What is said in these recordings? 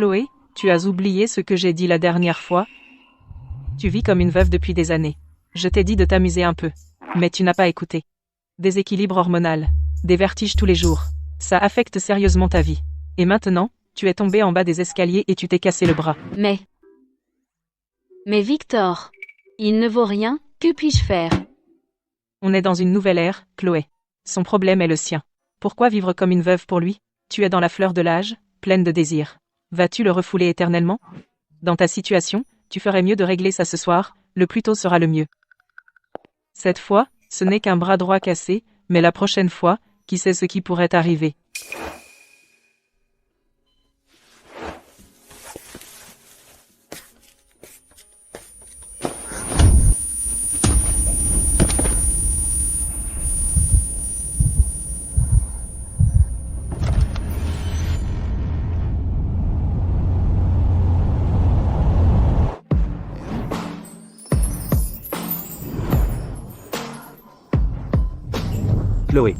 Chloé, tu as oublié ce que j'ai dit la dernière fois? Tu vis comme une veuve depuis des années. Je t'ai dit de t'amuser un peu. Mais tu n'as pas écouté. Déséquilibre hormonal. Des vertiges tous les jours. Ça affecte sérieusement ta vie. Et maintenant, tu es tombé en bas des escaliers et tu t'es cassé le bras. Mais Victor, il ne vaut rien, que puis-je faire? On est dans une nouvelle ère, Chloé. Son problème est le sien. Pourquoi vivre comme une veuve pour lui? Tu es dans la fleur de l'âge, pleine de désirs. Vas-tu le refouler éternellement? Dans ta situation, tu ferais mieux de régler ça ce soir, le plus tôt sera le mieux. Cette fois, ce n'est qu'un bras droit cassé, mais la prochaine fois, qui sait ce qui pourrait arriver? Chloé.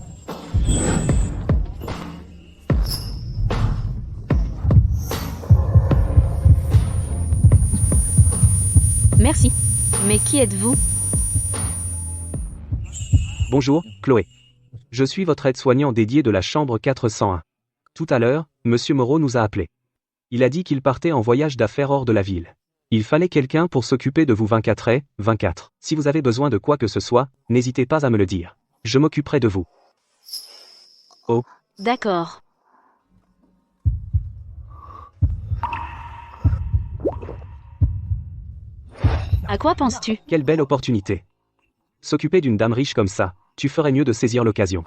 Merci. Mais qui êtes-vous? Bonjour, Chloé. Je suis votre aide-soignant dédié de la chambre 401. Tout à l'heure, Monsieur Moreau nous a appelés. Il a dit qu'il partait en voyage d'affaires hors de la ville. Il fallait quelqu'un pour s'occuper de vous 24h/24. Si vous avez besoin de quoi que ce soit, n'hésitez pas à me le dire. Je m'occuperai de vous. Oh. D'accord. À quoi penses-tu? Quelle belle opportunité. S'occuper d'une dame riche comme ça, tu ferais mieux de saisir l'occasion.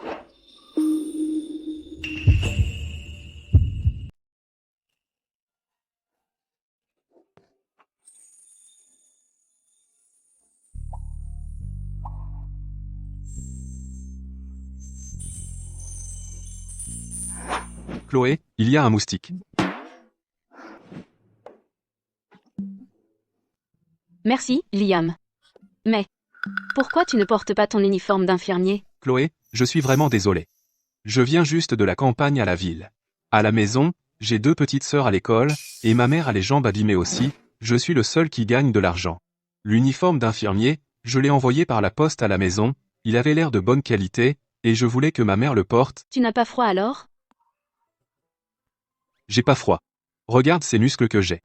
Chloé, il y a un moustique. Merci, Liam. Mais pourquoi tu ne portes pas ton uniforme d'infirmier? Chloé, je suis vraiment désolé. Je viens juste de la campagne à la ville. À la maison, j'ai 2 petites sœurs à l'école, et ma mère a les jambes abîmées aussi, je suis le seul qui gagne de l'argent. L'uniforme d'infirmier, je l'ai envoyé par la poste à la maison, il avait l'air de bonne qualité, et je voulais que ma mère le porte. Tu n'as pas froid alors? J'ai pas froid. Regarde ces muscles que j'ai.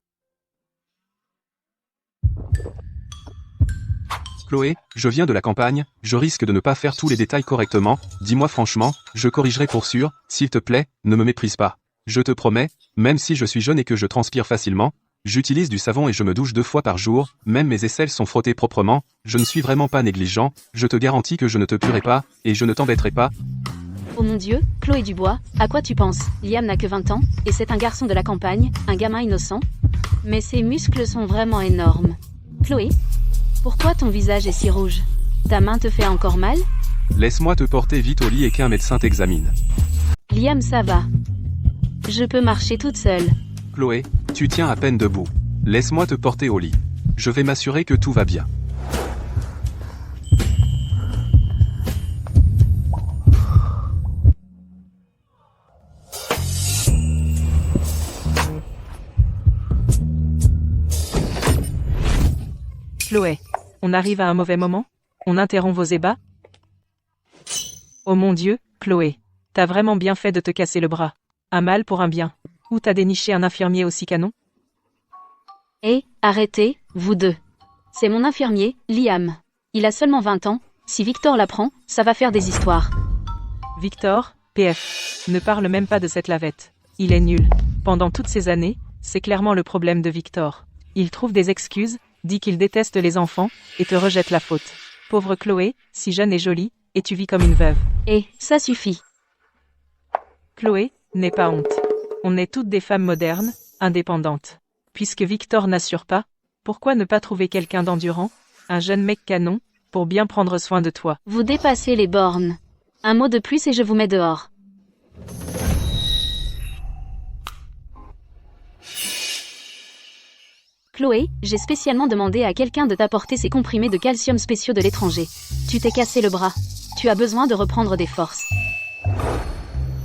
Chloé, je viens de la campagne, je risque de ne pas faire tous les détails correctement, dis-moi franchement, je corrigerai pour sûr, s'il te plaît, ne me méprise pas. Je te promets, même si je suis jeune et que je transpire facilement, j'utilise du savon et je me douche 2 fois par jour, même mes aisselles sont frottées proprement, je ne suis vraiment pas négligent, je te garantis que je ne te tuerai pas, et je ne t'embêterai pas. Oh mon Dieu, Chloé Dubois, à quoi tu penses? Liam n'a que 20 ans, et c'est un garçon de la campagne, un gamin innocent. Mais ses muscles sont vraiment énormes. Chloé, pourquoi ton visage est si rouge? Ta main te fait encore mal? Laisse-moi te porter vite au lit et qu'un médecin t'examine. Liam, ça va. Je peux marcher toute seule. Chloé, tu tiens à peine debout. Laisse-moi te porter au lit. Je vais m'assurer que tout va bien. Chloé, on arrive à un mauvais moment? On interrompt vos ébats? Oh mon Dieu, Chloé, t'as vraiment bien fait de te casser le bras. Un mal pour un bien. Où t'as déniché un infirmier aussi canon? Hé, arrêtez, vous deux. C'est mon infirmier, Liam. Il a seulement 20 ans, si Victor l'apprend, ça va faire des histoires. Victor, PF. Ne parle même pas de cette lavette. Il est nul. Pendant toutes ces années, c'est clairement le problème de Victor. Il trouve des excuses, dit qu'il déteste les enfants, et te rejette la faute. Pauvre Chloé, si jeune et jolie, et tu vis comme une veuve. Hé, ça suffit. Chloé, n'aie pas honte. On est toutes des femmes modernes, indépendantes. Puisque Victor n'assure pas, pourquoi ne pas trouver quelqu'un d'endurant, un jeune mec canon, pour bien prendre soin de toi? Vous dépassez les bornes. Un mot de plus et je vous mets dehors. Chloé, j'ai spécialement demandé à quelqu'un de t'apporter ces comprimés de calcium spéciaux de l'étranger. Tu t'es cassé le bras. Tu as besoin de reprendre des forces.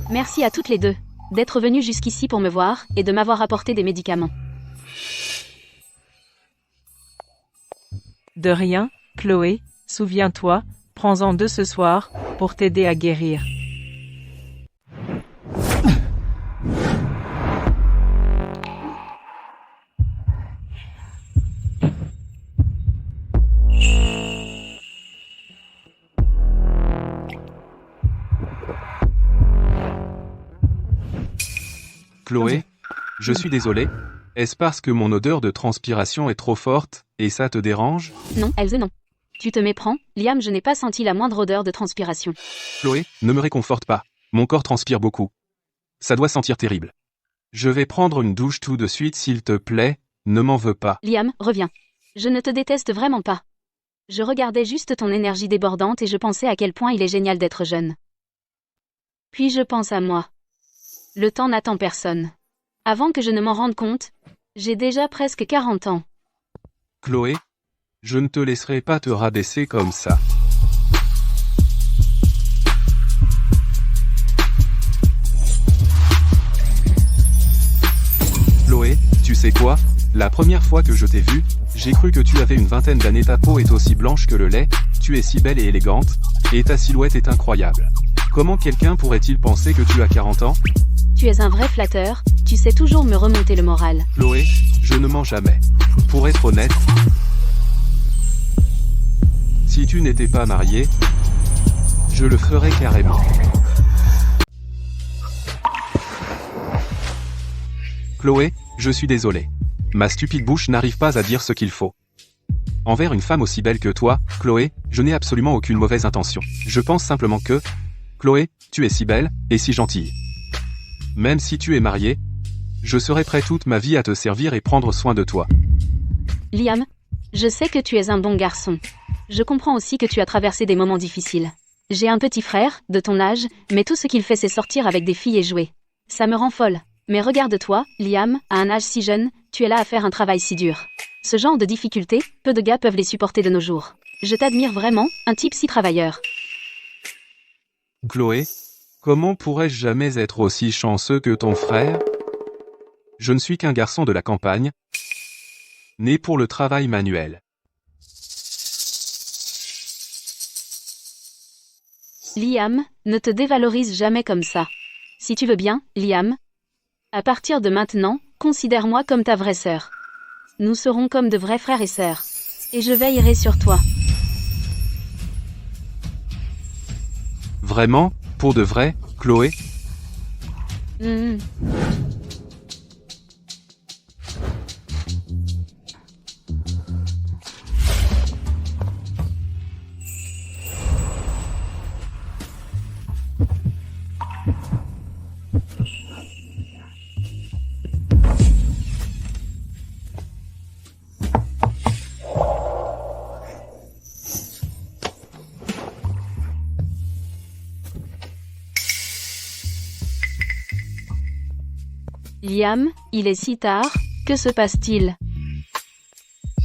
Merci à toutes les deux. d'être venu jusqu'ici pour me voir et de m'avoir apporté des médicaments. De rien, Chloé, souviens-toi, prends-en 2 ce soir, pour t'aider à guérir. Chloé, je suis désolé. Est-ce parce que mon odeur de transpiration est trop forte, et ça te dérange? Non, Elze, non. Tu te méprends, Liam, je n'ai pas senti la moindre odeur de transpiration. Chloé, ne me réconforte pas. Mon corps transpire beaucoup. Ça doit sentir terrible. Je vais prendre une douche tout de suite s'il te plaît, ne m'en veux pas. Liam, reviens. Je ne te déteste vraiment pas. Je regardais juste ton énergie débordante et je pensais à quel point il est génial d'être jeune. Puis je pense à moi. Le temps n'attend personne. Avant que je ne m'en rende compte, j'ai déjà presque 40 ans. Chloé, je ne te laisserai pas te rabaisser comme ça. Chloé, tu sais quoi? La première fois que je t'ai vue, j'ai cru que tu avais une vingtaine d'années. Ta peau est aussi blanche que le lait, tu es si belle et élégante, et ta silhouette est incroyable. Comment quelqu'un pourrait-il penser que tu as 40 ans? Tu es un vrai flatteur, tu sais toujours me remonter le moral. Chloé, je ne mens jamais. Pour être honnête, si tu n'étais pas mariée, je le ferais carrément. Chloé, je suis désolé. Ma stupide bouche n'arrive pas à dire ce qu'il faut. Envers une femme aussi belle que toi, Chloé, je n'ai absolument aucune mauvaise intention. Je pense simplement que... Chloé, tu es si belle, et si gentille. Même si tu es mariée, je serai prêt toute ma vie à te servir et prendre soin de toi. Liam, je sais que tu es un bon garçon. Je comprends aussi que tu as traversé des moments difficiles. J'ai un petit frère, de ton âge, mais tout ce qu'il fait c'est sortir avec des filles et jouer. Ça me rend folle. Mais regarde-toi, Liam, à un âge si jeune, tu es là à faire un travail si dur. Ce genre de difficultés, peu de gars peuvent les supporter de nos jours. Je t'admire vraiment, un type si travailleur. Chloé, comment pourrais-je jamais être aussi chanceux que ton frère? Je ne suis qu'un garçon de la campagne, né pour le travail manuel. Liam, ne te dévalorise jamais comme ça. Si tu veux bien, Liam, à partir de maintenant, considère-moi comme ta vraie sœur. Nous serons comme de vrais frères et sœurs. Et je veillerai sur toi. Vraiment, pour de vrai, Chloé? Liam, il est si tard, que se passe-t-il?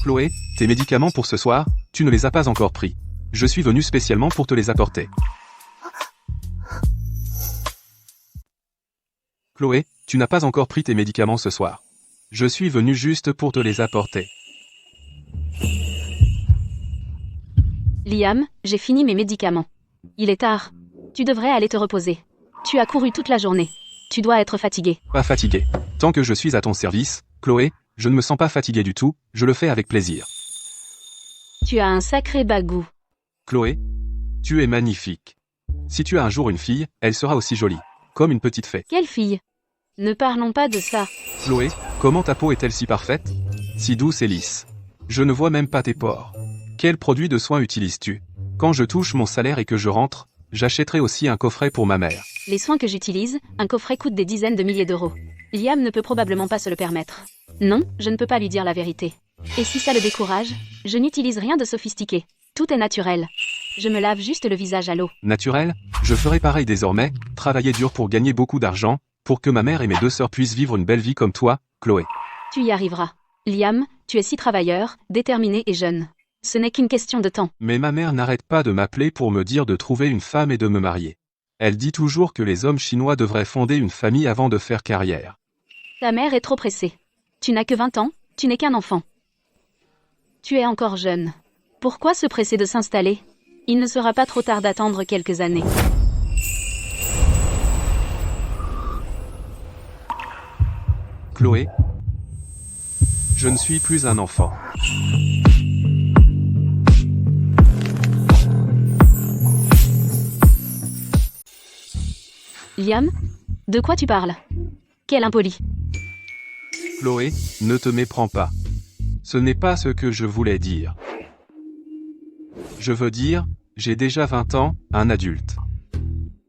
Chloé, tes médicaments pour ce soir, tu ne les as pas encore pris. Je suis venu spécialement pour te les apporter. Chloé, tu n'as pas encore pris tes médicaments ce soir. Je suis venu juste pour te les apporter. Liam, j'ai fini mes médicaments. Il est tard. Tu devrais aller te reposer. Tu as couru toute la journée. Tu dois être fatigué. Pas fatigué. Tant que je suis à ton service, Chloé, je ne me sens pas fatigué du tout, je le fais avec plaisir. Tu as un sacré bagou. Chloé, tu es magnifique. Si tu as un jour une fille, elle sera aussi jolie. Comme une petite fée. Quelle fille? Ne parlons pas de ça. Chloé, comment ta peau est-elle si parfaite? Si douce et lisse. Je ne vois même pas tes pores. Quel produit de soin utilises-tu? Quand je touche mon salaire et que je rentre, j'achèterai aussi un coffret pour ma mère. Les soins que j'utilise, un coffret coûte des dizaines de milliers d'euros. Liam ne peut probablement pas se le permettre. Non, je ne peux pas lui dire la vérité. Et si ça le décourage, je n'utilise rien de sophistiqué. Tout est naturel. Je me lave juste le visage à l'eau. Naturel? Je ferai pareil désormais, travailler dur pour gagner beaucoup d'argent, pour que ma mère et mes 2 sœurs puissent vivre une belle vie comme toi, Chloé. Tu y arriveras. Liam, tu es si travailleur, déterminé et jeune. Ce n'est qu'une question de temps. Mais ma mère n'arrête pas de m'appeler pour me dire de trouver une femme et de me marier. Elle dit toujours que les hommes chinois devraient fonder une famille avant de faire carrière. Ta mère est trop pressée. Tu n'as que 20 ans, tu n'es qu'un enfant. Tu es encore jeune. Pourquoi se presser de s'installer? Il ne sera pas trop tard d'attendre quelques années. Chloé, je ne suis plus un enfant. Liam? De quoi tu parles? Quel impoli. Chloé, ne te méprends pas. Ce n'est pas ce que je voulais dire. Je veux dire, j'ai déjà 20 ans, un adulte.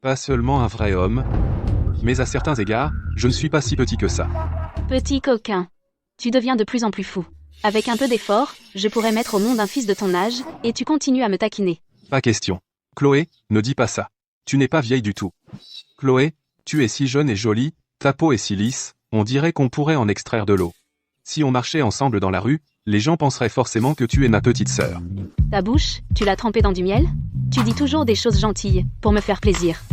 Pas seulement un vrai homme, mais à certains égards, je ne suis pas si petit que ça. Petit coquin. Tu deviens de plus en plus fou. Avec un peu d'effort, je pourrais mettre au monde un fils de ton âge, et tu continues à me taquiner. Pas question. Chloé, ne dis pas ça. Tu n'es pas vieille du tout. Chloé, tu es si jeune et jolie, ta peau est si lisse, on dirait qu'on pourrait en extraire de l'eau. Si on marchait ensemble dans la rue, les gens penseraient forcément que tu es ma petite sœur. Ta bouche, tu l'as trempée dans du miel? Tu dis toujours des choses gentilles, pour me faire plaisir.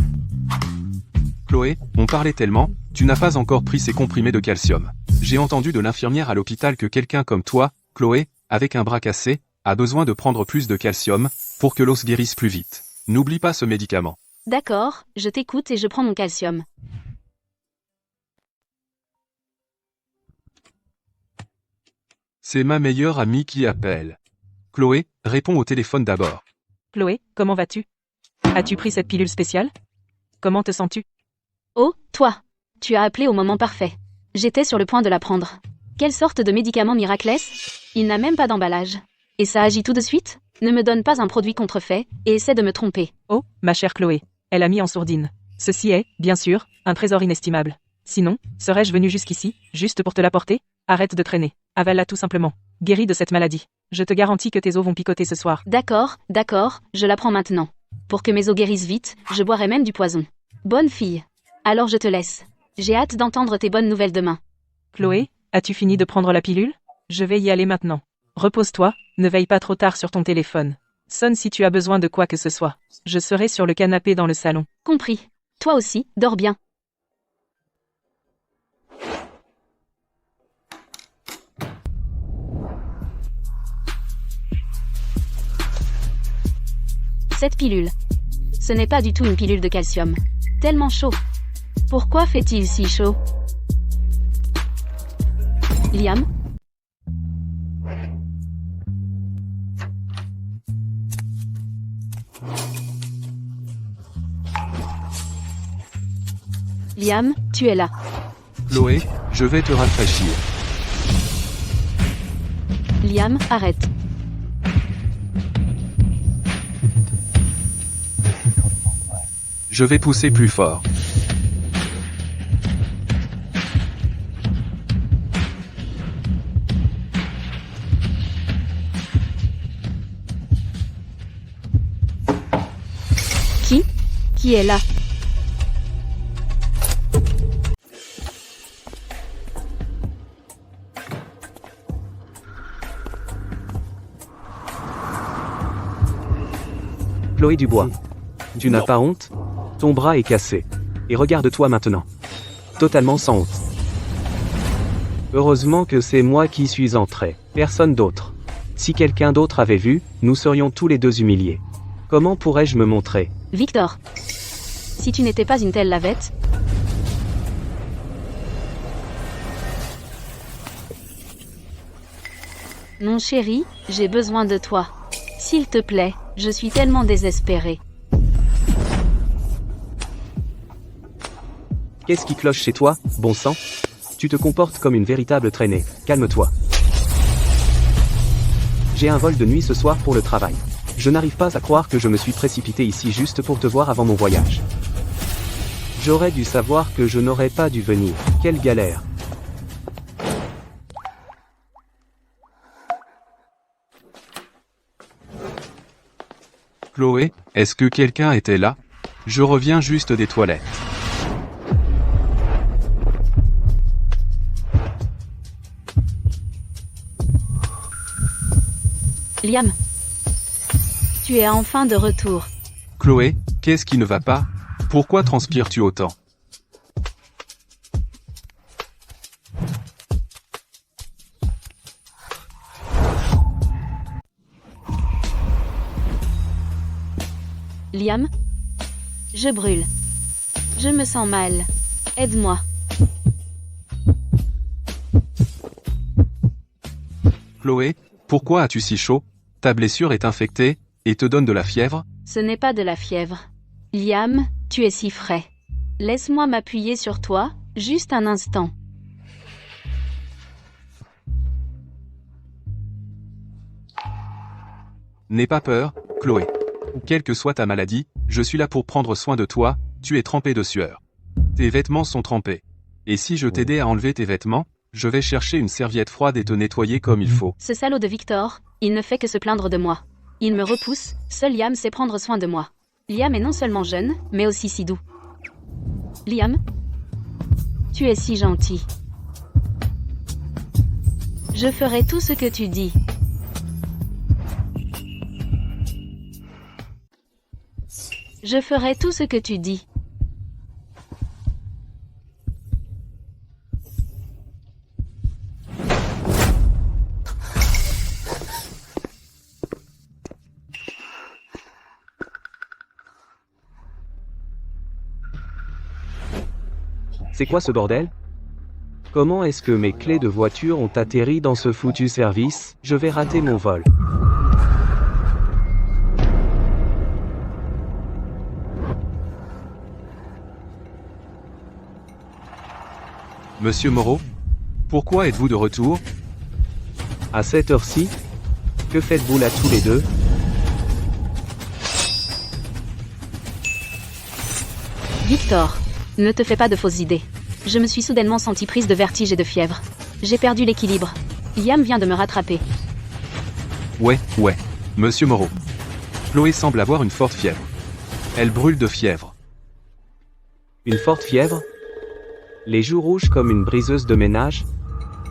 Chloé, on parlait tellement, tu n'as pas encore pris ces comprimés de calcium. J'ai entendu de l'infirmière à l'hôpital que quelqu'un comme toi, Chloé, avec un bras cassé, a besoin de prendre plus de calcium, pour que l'os guérisse plus vite. N'oublie pas ce médicament. D'accord, je t'écoute et je prends mon calcium. C'est ma meilleure amie qui appelle. Chloé, réponds au téléphone d'abord. Chloé, comment vas-tu? As-tu pris cette pilule spéciale? Comment te sens-tu? Oh, toi! Tu as appelé au moment parfait. J'étais sur le point de la prendre. Quelle sorte de médicament miraculeux? Il n'a même pas d'emballage. Et ça agit tout de suite? Ne me donne pas un produit contrefait, et essaie de me tromper. Oh, ma chère Chloé. Elle a mis en sourdine. Ceci est, bien sûr, un trésor inestimable. Sinon, serais-je venu jusqu'ici, juste pour te l'apporter? Arrête de traîner. Avale-la tout simplement. Guéris de cette maladie. Je te garantis que tes os vont picoter ce soir. D'accord, je la prends maintenant. Pour que mes os guérissent vite, je boirai même du poison. Bonne fille. Alors je te laisse. J'ai hâte d'entendre tes bonnes nouvelles demain. Chloé, as-tu fini de prendre la pilule? Je vais y aller maintenant. Repose-toi, ne veille pas trop tard sur ton téléphone. Sonne si tu as besoin de quoi que ce soit. Je serai sur le canapé dans le salon. Compris. Toi aussi, dors bien. Cette pilule. Ce n'est pas du tout une pilule de calcium. Tellement chaud. Pourquoi fait-il si chaud? Liam? Liam, tu es là. Chloé, je vais te rafraîchir. Liam, arrête. Je vais pousser plus fort. Qui est là? Chloé Dubois. Tu n'as pas honte? Ton bras est cassé. Et regarde-toi maintenant. Totalement sans honte. Heureusement que c'est moi qui suis entré, personne d'autre. Si quelqu'un d'autre avait vu, nous serions tous les deux humiliés. Comment pourrais-je me montrer? Victor. Si tu n'étais pas une telle lavette. Mon chéri, j'ai besoin de toi. S'il te plaît, je suis tellement désespérée. Qu'est-ce qui cloche chez toi, bon sang? Tu te comportes comme une véritable traînée, calme-toi. J'ai un vol de nuit ce soir pour le travail. Je n'arrive pas à croire que je me suis précipité ici juste pour te voir avant mon voyage. J'aurais dû savoir que je n'aurais pas dû venir. Quelle galère. Chloé, est-ce que quelqu'un était là? Je reviens juste des toilettes. Liam. Tu es enfin de retour. Chloé, qu'est-ce qui ne va pas? Pourquoi transpires-tu autant? Liam? Je brûle. Je me sens mal. Aide-moi. Chloé, pourquoi as-tu si chaud? Ta blessure est infectée, et te donne de la fièvre? Ce n'est pas de la fièvre. Liam, tu es si frais. Laisse-moi m'appuyer sur toi, juste un instant. N'aie pas peur, Chloé. Quelle que soit ta maladie, je suis là pour prendre soin de toi, tu es trempé de sueur. Tes vêtements sont trempés. Et si je t'aidais à enlever tes vêtements, je vais chercher une serviette froide et te nettoyer comme il faut. Ce salaud de Victor, il ne fait que se plaindre de moi. Il me repousse, seul Liam sait prendre soin de moi. Liam est non seulement jeune, mais aussi si doux. Liam, tu es si gentil. Je ferai tout ce que tu dis. Je ferai tout ce que tu dis. C'est quoi ce bordel? Comment est-ce que mes clés de voiture ont atterri dans ce foutu service? Je vais rater mon vol. Monsieur Moreau? Pourquoi êtes-vous de retour? À cette heure-ci? Que faites-vous là tous les deux? Victor, ne te fais pas de fausses idées. Je me suis soudainement sentie prise de vertige et de fièvre. J'ai perdu l'équilibre. Liam vient de me rattraper. Ouais. Monsieur Moreau. Chloé semble avoir une forte fièvre. Elle brûle de fièvre. Une forte fièvre? Les joues rouges comme une briseuse de ménage?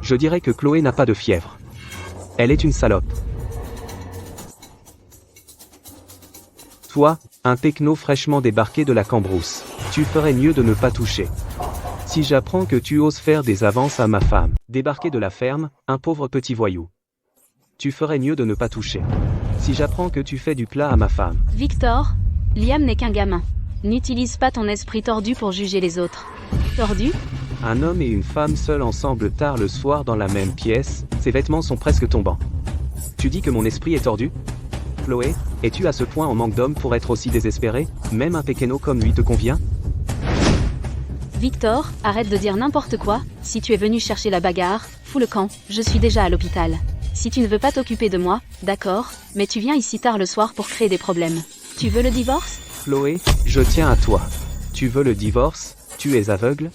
Je dirais que Chloé n'a pas de fièvre. Elle est une salope. Toi, un pecno fraîchement débarqué de la Cambrousse, tu ferais mieux de ne pas toucher. Si j'apprends que tu oses faire des avances à ma femme, débarqué de la ferme, un pauvre petit voyou, tu ferais mieux de ne pas toucher. Si j'apprends que tu fais du plat à ma femme. Victor, Liam n'est qu'un gamin. N'utilise pas ton esprit tordu pour juger les autres. Tordu? Un homme et une femme seuls ensemble tard le soir dans la même pièce, ses vêtements sont presque tombants. Tu dis que mon esprit est tordu? Chloé, es-tu à ce point en manque d'homme pour être aussi désespéré? Même un péqueno comme lui te convient? Victor, arrête de dire n'importe quoi. Si tu es venu chercher la bagarre, fous le camp, je suis déjà à l'hôpital. Si tu ne veux pas t'occuper de moi, d'accord, mais tu viens ici tard le soir pour créer des problèmes. Tu veux le divorce? Chloé, je tiens à toi. Tu veux le divorce? Tu es aveugle?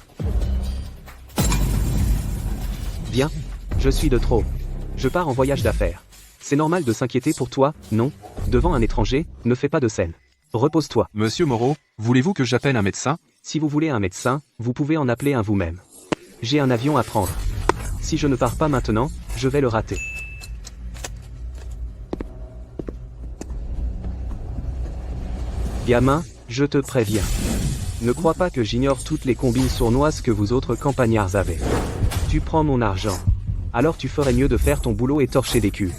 Bien. Je suis de trop. Je pars en voyage d'affaires. C'est normal de s'inquiéter pour toi, non? Devant un étranger, ne fais pas de scène. Repose-toi. Monsieur Moreau, voulez-vous que j'appelle un médecin? Si vous voulez un médecin, vous pouvez en appeler un vous-même. J'ai un avion à prendre. Si je ne pars pas maintenant, je vais le rater. Gamin, je te préviens. Ne crois pas que j'ignore toutes les combines sournoises que vous autres campagnards avez. Tu prends mon argent. Alors tu ferais mieux de faire ton boulot et torcher des culs.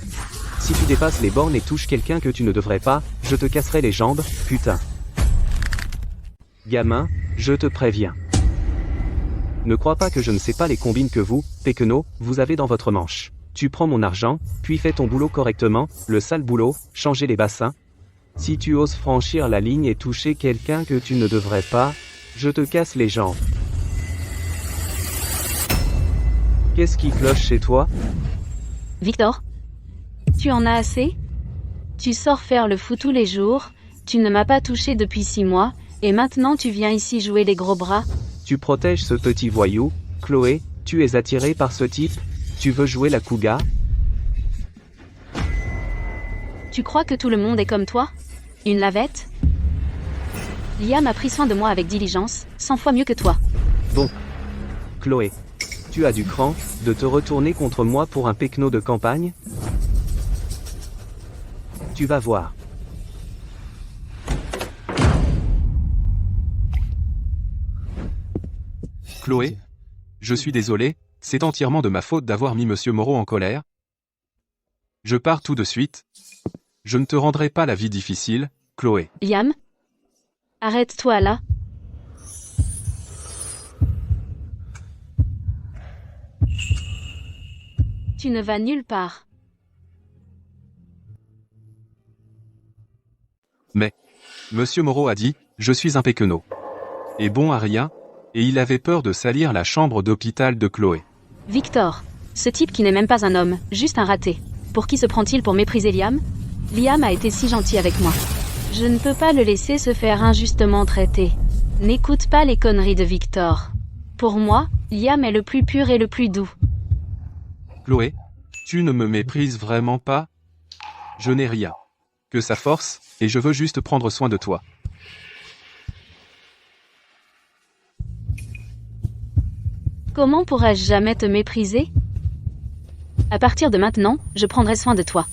Si tu dépasses les bornes et touches quelqu'un que tu ne devrais pas, je te casserai les jambes, putain. Gamin, je te préviens. Ne crois pas que je ne sais pas les combines que vous, péqueno, vous avez dans votre manche. Tu prends mon argent, puis fais ton boulot correctement, le sale boulot, changer les bassins. Si tu oses franchir la ligne et toucher quelqu'un que tu ne devrais pas, je te casse les jambes. Qu'est-ce qui cloche chez toi? Victor, tu en as assez? Tu sors faire le fou tous les jours, tu ne m'as pas touché depuis 6 mois, et maintenant tu viens ici jouer les gros bras? Tu protèges ce petit voyou, Chloé, tu es attirée par ce type? Tu veux jouer la cougar? Tu crois que tout le monde est comme toi? Une lavette? Liam a pris soin de moi avec diligence, 100 fois mieux que toi. Bon. Chloé, tu as du cran, de te retourner contre moi pour un péqueno de campagne? Tu vas voir. Chloé, je suis désolé, c'est entièrement de ma faute d'avoir mis Monsieur Moreau en colère. Je pars tout de suite. Je ne te rendrai pas la vie difficile, Chloé. Liam? Arrête-toi là. Tu ne vas nulle part. Mais, Monsieur Moreau a dit, je suis un péquenot. Et bon à rien, et il avait peur de salir la chambre d'hôpital de Chloé. Victor, ce type qui n'est même pas un homme, juste un raté. Pour qui se prend-il pour mépriser Liam? Liam a été si gentil avec moi. Je ne peux pas le laisser se faire injustement traiter. N'écoute pas les conneries de Victor. Pour moi, Liam est le plus pur et le plus doux. Chloé, tu ne me méprises vraiment pas? Je n'ai rien que sa force, et je veux juste prendre soin de toi. Comment pourrais-je jamais te mépriser? À partir de maintenant, je prendrai soin de toi.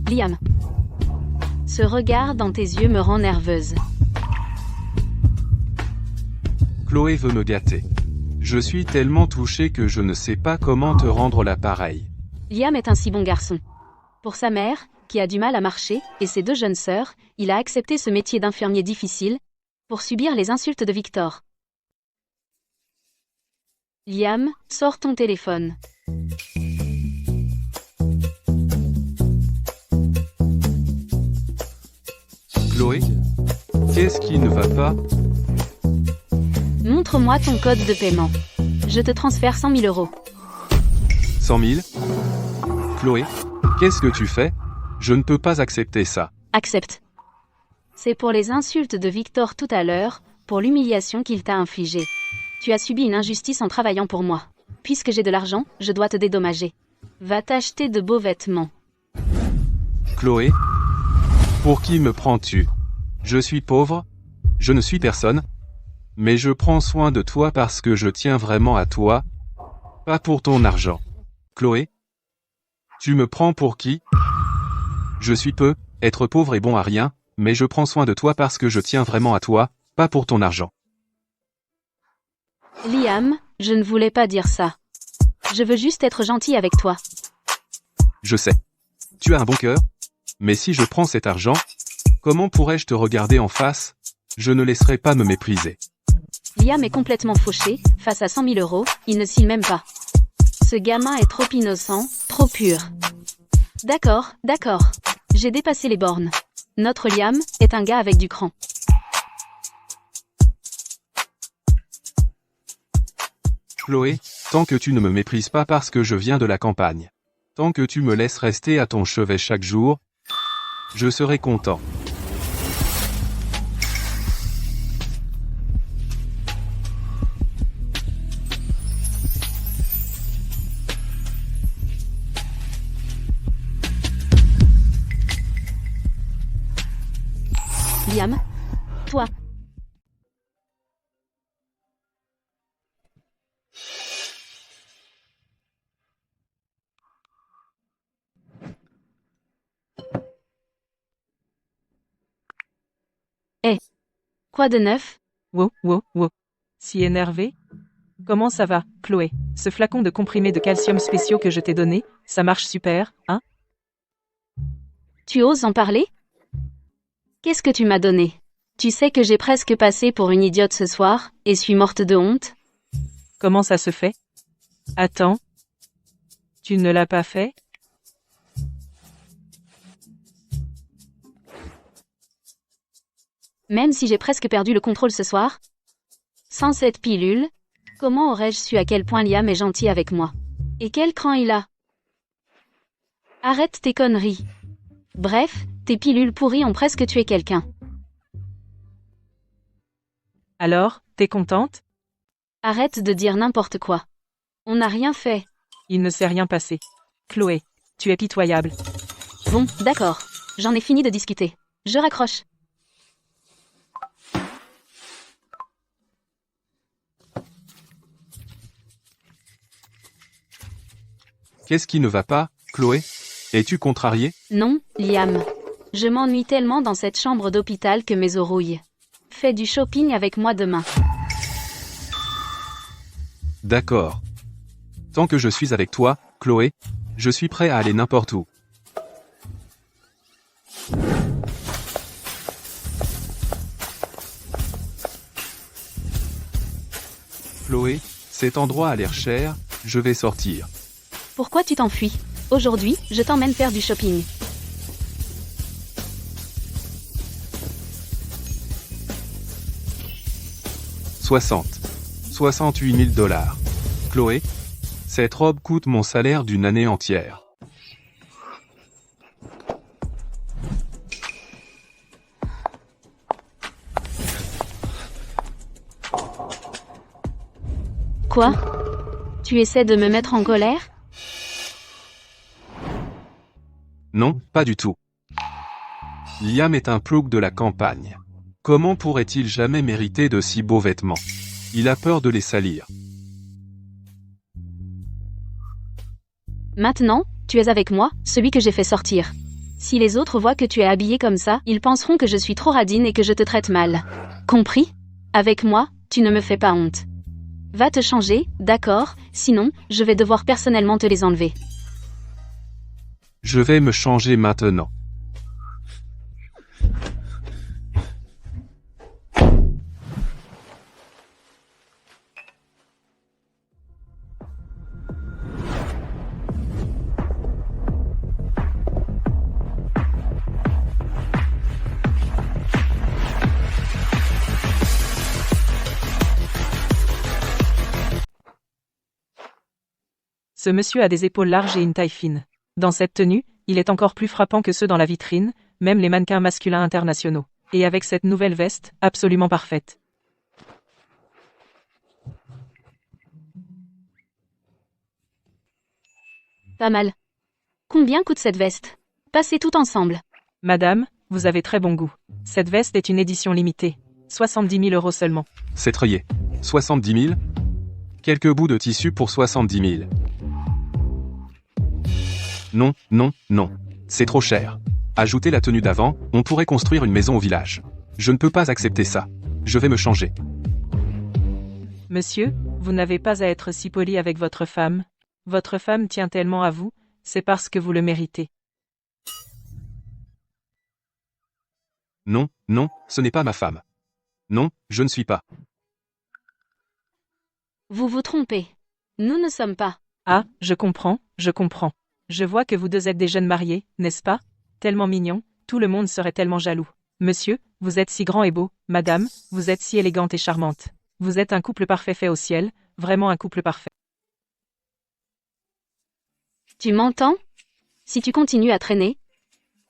Liam. Ce regard dans tes yeux me rend nerveuse. Chloé veut me gâter. Je suis tellement touché que je ne sais pas comment te rendre l'appareil. Liam est un si bon garçon. Pour sa mère, qui a du mal à marcher, et ses 2 jeunes sœurs, il a accepté ce métier d'infirmier difficile, pour subir les insultes de Victor. Liam, sors ton téléphone. Chloé, qu'est-ce qui ne va pas? Montre-moi ton code de paiement. Je te transfère 100 000 €. 100 000? Chloé, qu'est-ce que tu fais? Je ne peux pas accepter ça. Accepte. C'est pour les insultes de Victor tout à l'heure, pour l'humiliation qu'il t'a infligée. Tu as subi une injustice en travaillant pour moi. Puisque j'ai de l'argent, je dois te dédommager. Va t'acheter de beaux vêtements. Chloé, pour qui me prends-tu? Je suis pauvre, je ne suis personne, mais je prends soin de toi parce que je tiens vraiment à toi, pas pour ton argent. Chloé, tu me prends pour qui? Je suis peu, être pauvre et bon à rien, mais je prends soin de toi parce que je tiens vraiment à toi, pas pour ton argent. Liam, je ne voulais pas dire ça. Je veux juste être gentil avec toi. Je sais. Tu as un bon cœur, mais si je prends cet argent, comment pourrais-je te regarder en face? Je ne laisserai pas me mépriser. Liam est complètement fauché, face à 100 000 €, il ne signe même pas. Ce gamin est trop innocent, trop pur. D'accord, d'accord. J'ai dépassé les bornes. Notre Liam est un gars avec du cran. Chloé, tant que tu ne me méprises pas parce que je viens de la campagne, tant que tu me laisses rester à ton chevet chaque jour, je serai content. Liam, toi. Quoi de neuf? Wow. Si énervé? Comment ça va, Chloé? Ce flacon de comprimés de calcium spéciaux que je t'ai donné, ça marche super, hein? Tu oses en parler? Qu'est-ce que tu m'as donné? Tu sais que j'ai presque passé pour une idiote ce soir, et suis morte de honte? Comment ça se fait? Attends. Tu ne l'as pas fait? Même si j'ai presque perdu le contrôle ce soir? Sans cette pilule, comment aurais-je su à quel point Liam est gentil avec moi? Et quel cran il a? Arrête tes conneries. Bref, tes pilules pourries ont presque tué quelqu'un. Alors, t'es contente? Arrête de dire n'importe quoi. On n'a rien fait. Il ne s'est rien passé. Chloé, tu es pitoyable. Bon, d'accord. J'en ai fini de discuter. Je raccroche. Qu'est-ce qui ne va pas, Chloé? Es-tu contrariée? Non, Liam. Je m'ennuie tellement dans cette chambre d'hôpital que mes os rouillent. Fais du shopping avec moi demain. D'accord. Tant que je suis avec toi, Chloé, je suis prêt à aller n'importe où. Chloé, cet endroit a l'air cher, je vais sortir. Pourquoi tu t'enfuis? Aujourd'hui, je t'emmène faire du shopping. « 68 000 $. Chloé, cette robe coûte mon salaire d'une année entière. Quoi? Tu essaies de me mettre en colère? Non, pas du tout. Liam est un plouc de la campagne. Comment pourrait-il jamais mériter de si beaux vêtements? Il a peur de les salir. Maintenant, tu es avec moi, celui que j'ai fait sortir. Si les autres voient que tu es habillé comme ça, ils penseront que je suis trop radine et que je te traite mal. Compris? Avec moi, tu ne me fais pas honte. Va te changer, d'accord, sinon, je vais devoir personnellement te les enlever. Je vais me changer maintenant. Ce monsieur a des épaules larges et une taille fine. Dans cette tenue, il est encore plus frappant que ceux dans la vitrine, même les mannequins masculins internationaux. Et avec cette nouvelle veste, absolument parfaite. Pas mal. Combien coûte cette veste? Passez tout ensemble. Madame, vous avez très bon goût. Cette veste est une édition limitée. 70 000 € seulement. C'est rayé. 70 000? Quelques bouts de tissu pour 70 000. Non, non, non. C'est trop cher. Ajoutez la tenue d'avant, on pourrait construire une maison au village. Je ne peux pas accepter ça. Je vais me changer. Monsieur, vous n'avez pas à être si poli avec votre femme. Votre femme tient tellement à vous, c'est parce que vous le méritez. Non, non, ce n'est pas ma femme. Non, je ne suis pas. Vous vous trompez. Nous ne sommes pas. Ah, je comprends, je comprends. Je vois que vous deux êtes des jeunes mariés, n'est-ce pas? Tellement mignon, tout le monde serait tellement jaloux. Monsieur, vous êtes si grand et beau, madame, vous êtes si élégante et charmante. Vous êtes un couple parfait fait au ciel, vraiment un couple parfait. Tu m'entends? Si tu continues à traîner,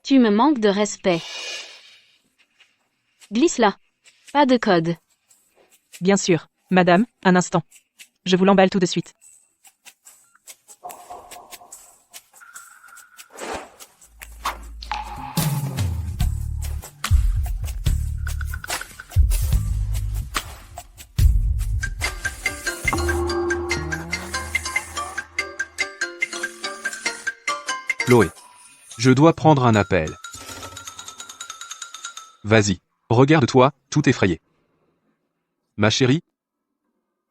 tu me manques de respect. Glisse là. Pas de code. Bien sûr, madame, un instant. Je vous l'emballe tout de suite. Chloé. Je dois prendre un appel. Vas-y. Regarde-toi, tout effrayé. Ma chérie?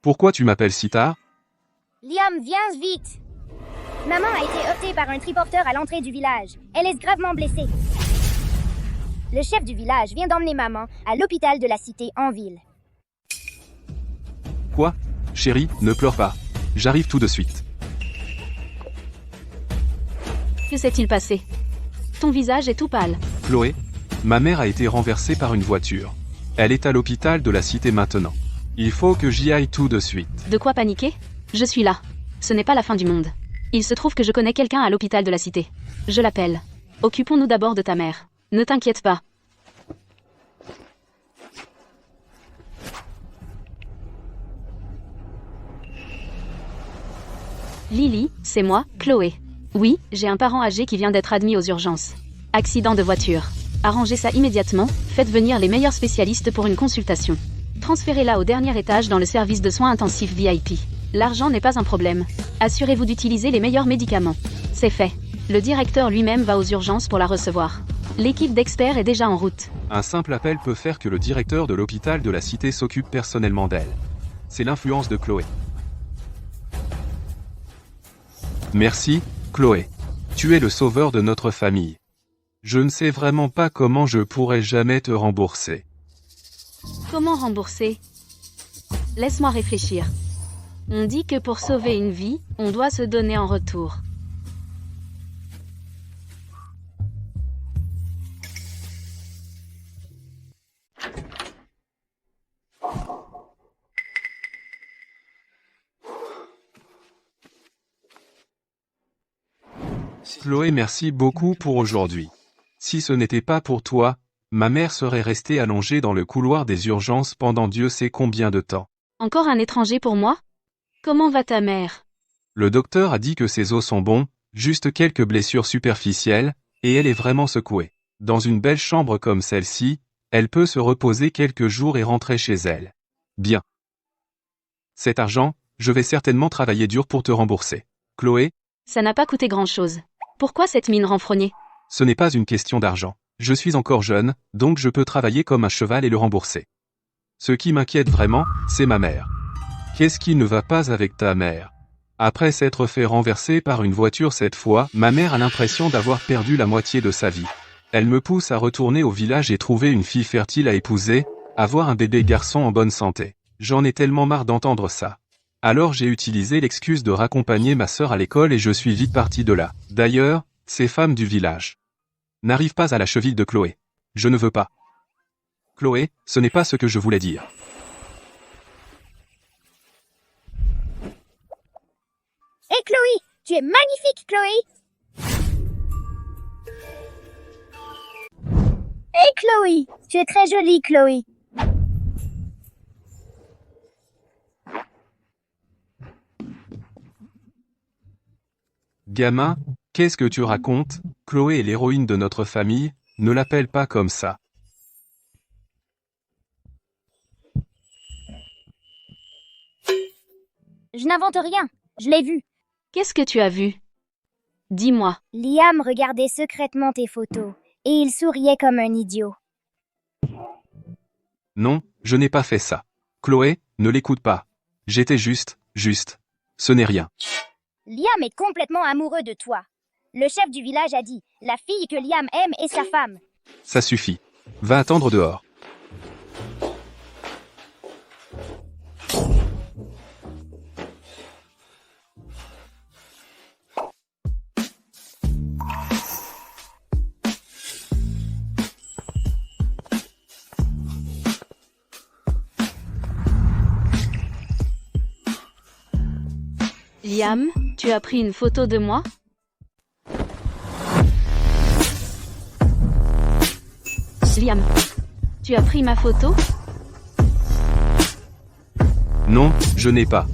Pourquoi tu m'appelles si tard? Liam, viens vite! Maman a été heurtée par un triporteur à l'entrée du village. Elle est gravement blessée. Le chef du village vient d'emmener maman à l'hôpital de la cité en ville. Quoi? Chérie, ne pleure pas. J'arrive tout de suite. Que s'est-il passé? Ton visage est tout pâle. Chloé, ma mère a été renversée par une voiture. Elle est à l'hôpital de la cité maintenant. Il faut que j'y aille tout de suite. De quoi paniquer? Je suis là. Ce n'est pas la fin du monde. Il se trouve que je connais quelqu'un à l'hôpital de la cité. Je l'appelle. Occupons-nous d'abord de ta mère. Ne t'inquiète pas. Lily, c'est moi, Chloé. Oui, j'ai un parent âgé qui vient d'être admis aux urgences. Accident de voiture. Arrangez ça immédiatement, faites venir les meilleurs spécialistes pour une consultation. Transférez-la au dernier étage dans le service de soins intensifs VIP. L'argent n'est pas un problème. Assurez-vous d'utiliser les meilleurs médicaments. C'est fait. Le directeur lui-même va aux urgences pour la recevoir. L'équipe d'experts est déjà en route. Un simple appel peut faire que le directeur de l'hôpital de la cité s'occupe personnellement d'elle. C'est l'influence de Chloé. Merci, Chloé. Tu es le sauveur de notre famille. Je ne sais vraiment pas comment je pourrai jamais te rembourser. Comment rembourser? Laisse-moi réfléchir. On dit que pour sauver une vie, on doit se donner en retour. Chloé, merci beaucoup pour aujourd'hui. Si ce n'était pas pour toi, ma mère serait restée allongée dans le couloir des urgences pendant Dieu sait combien de temps. Encore un étranger pour moi? Comment va ta mère? Le docteur a dit que ses os sont bons, juste quelques blessures superficielles, et elle est vraiment secouée. Dans une belle chambre comme celle-ci, elle peut se reposer quelques jours et rentrer chez elle. Bien. Cet argent, je vais certainement travailler dur pour te rembourser. Chloé, Ça n'a pas coûté grand-chose. Pourquoi cette mine renfrognée? ce n'est pas une question d'argent. Je suis encore jeune, donc je peux travailler comme un cheval et le rembourser. Ce qui m'inquiète vraiment, c'est ma mère. Qu'est-ce qui ne va pas avec ta mère? Après s'être fait renverser par une voiture cette fois, ma mère a l'impression d'avoir perdu la moitié de sa vie. Elle me pousse à retourner au village et trouver une fille fertile à épouser, avoir un bébé garçon en bonne santé. J'en ai tellement marre d'entendre ça. Alors j'ai utilisé l'excuse de raccompagner ma sœur à l'école et je suis vite parti de là. D'ailleurs, ces femmes du village n'arrivent pas à la cheville de Chloé. Je ne veux pas. Chloé, ce n'est pas ce que je voulais dire. Hé Chloé, tu es magnifique Chloé. Hé Chloé, tu es très jolie Chloé. Gamin, qu'est-ce que tu racontes? Chloé est l'héroïne de notre famille, ne l'appelle pas comme ça. Je n'invente rien, je l'ai vu. Qu'est-ce que tu as vu? Dis-moi. Liam regardait secrètement tes photos, et il souriait comme un idiot. Non, je n'ai pas fait ça. Chloé, ne l'écoute pas. J'étais juste. Ce n'est rien. Liam est complètement amoureux de toi. Le chef du village a dit, la fille que Liam aime est sa femme. Ça suffit. Va attendre dehors. Liam, tu as pris une photo de moi? Liam, tu as pris ma photo? Non, je n'ai pas.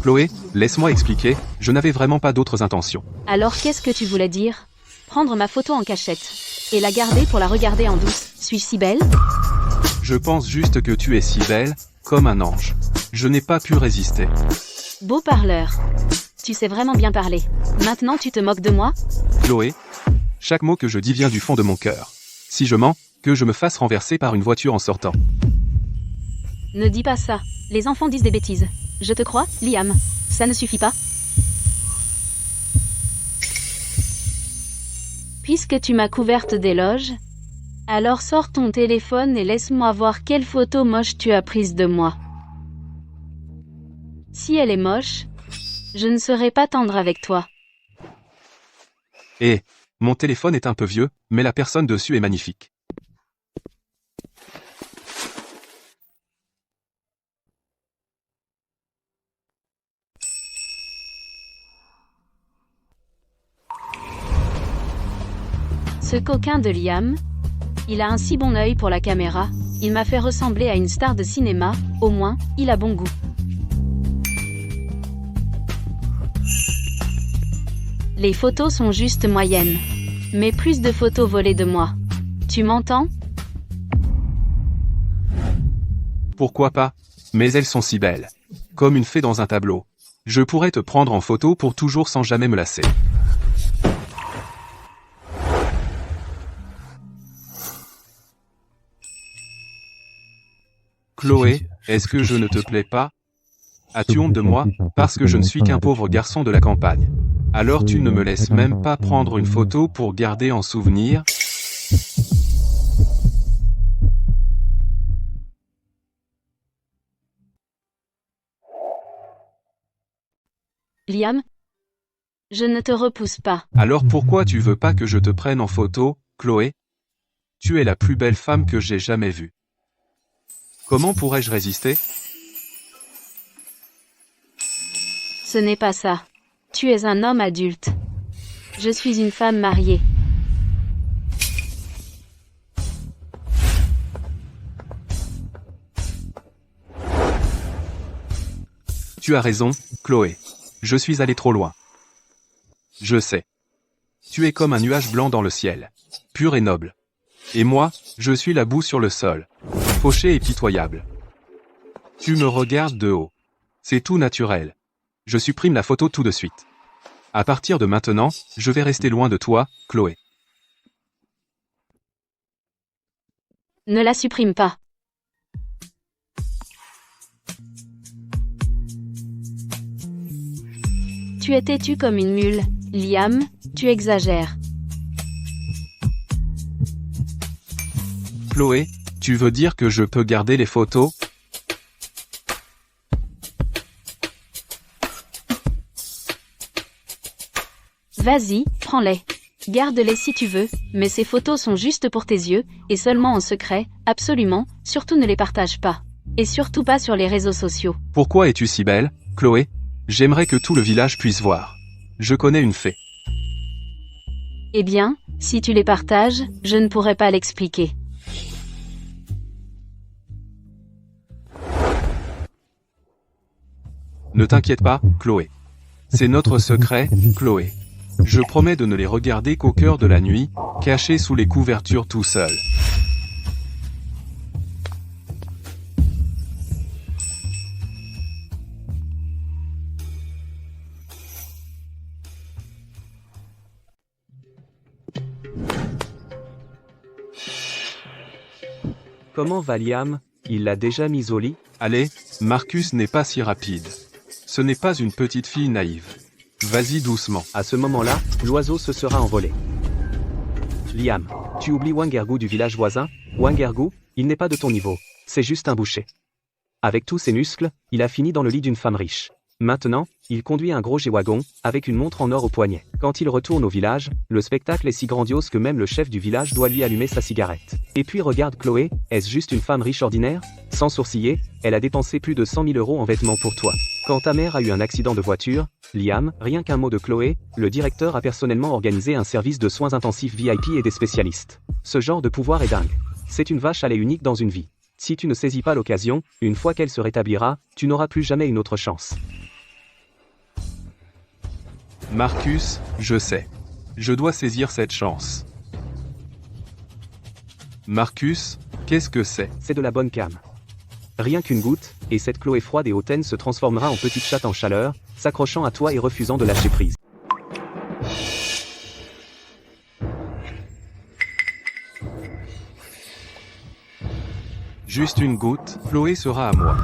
Chloé, laisse-moi expliquer, je n'avais vraiment pas d'autres intentions. Alors qu'est-ce que tu voulais dire? Prendre ma photo en cachette et la garder pour la regarder en douce. Suis-je si belle? Je pense juste que tu es si belle, comme un ange. Je n'ai pas pu résister. Beau parleur. Tu sais vraiment bien parler. Maintenant tu te moques de moi? Chloé, chaque mot que je dis vient du fond de mon cœur. Si je mens, que je me fasse renverser par une voiture en sortant. Ne dis pas ça. Les enfants disent des bêtises. Je te crois, Liam. Ça ne suffit pas? Puisque tu m'as couverte d'éloges, alors sors ton téléphone et laisse-moi voir quelle photo moche tu as prise de moi. Si elle est moche, je ne serai pas tendre avec toi. Et, mon téléphone est un peu vieux, mais la personne dessus est magnifique. Ce coquin de Liam, il a un si bon œil pour la caméra, il m'a fait ressembler à une star de cinéma, au moins, il a bon goût. Les photos sont juste moyennes. Mais plus de photos volées de moi. Tu m'entends? Pourquoi pas? Mais elles sont si belles. Comme une fée dans un tableau. Je pourrais te prendre en photo pour toujours sans jamais me lasser. Chloé, est-ce que je ne te plais pas? As-tu honte de moi, parce que je ne suis qu'un pauvre garçon de la campagne? Alors tu ne me laisses même pas prendre une photo pour garder en souvenir? Liam? Je ne te repousse pas. Alors pourquoi tu veux pas que je te prenne en photo, Chloé? Tu es la plus belle femme que j'ai jamais vue. Comment pourrais-je résister? Ce n'est pas ça. Tu es un homme adulte. Je suis une femme mariée. Tu as raison, Chloé. Je suis allé trop loin. Je sais. Tu es comme un nuage blanc dans le ciel, pur et noble. Et moi, je suis la boue sur le sol, fauché et pitoyable. Tu me regardes de haut. C'est tout naturel. Je supprime la photo tout de suite. À partir de maintenant, je vais rester loin de toi, Chloé. Ne la supprime pas. Tu es têtu comme une mule, Liam, tu exagères. Chloé, tu veux dire que je peux garder les photos? Vas-y, prends-les. Garde-les si tu veux, mais ces photos sont juste pour tes yeux, et seulement en secret, absolument, surtout ne les partage pas. Et surtout pas sur les réseaux sociaux. Pourquoi es-tu si belle, Chloé? J'aimerais que tout le village puisse voir. Je connais une fée. Eh bien, si tu les partages, je ne pourrai pas l'expliquer. Ne t'inquiète pas, Chloé. C'est notre secret, Chloé. Je promets de ne les regarder qu'au cœur de la nuit, cachés sous les couvertures tout seul. Comment va Liam? Il l'a déjà mise au lit? Allez, Marcus n'est pas si rapide. Ce n'est pas une petite fille naïve. Vas-y doucement. À ce moment-là, l'oiseau se sera envolé. Liam, tu oublies Wangergoo du village voisin? Wangergoo, il n'est pas de ton niveau. C'est juste un boucher. Avec tous ses muscles, il a fini dans le lit d'une femme riche. Maintenant, il conduit un gros G-Wagon, avec une montre en or au poignet. Quand il retourne au village, le spectacle est si grandiose que même le chef du village doit lui allumer sa cigarette. Et puis regarde Chloé, est-ce juste une femme riche ordinaire? Sans sourciller, elle a dépensé plus de 100 000 € en vêtements pour toi. Quand ta mère a eu un accident de voiture, Liam, rien qu'un mot de Chloé, le directeur a personnellement organisé un service de soins intensifs VIP et des spécialistes. Ce genre de pouvoir est dingue. C'est une vache à lait unique dans une vie. Si tu ne saisis pas l'occasion, une fois qu'elle se rétablira, tu n'auras plus jamais une autre chance. Marcus, je sais. Je dois saisir cette chance. Marcus, qu'est-ce que c'est? C'est de la bonne cam. Rien qu'une goutte, et cette Chloé froide et hautaine se transformera en petite chatte en chaleur, s'accrochant à toi et refusant de lâcher prise. Juste une goutte, Chloé sera à moi.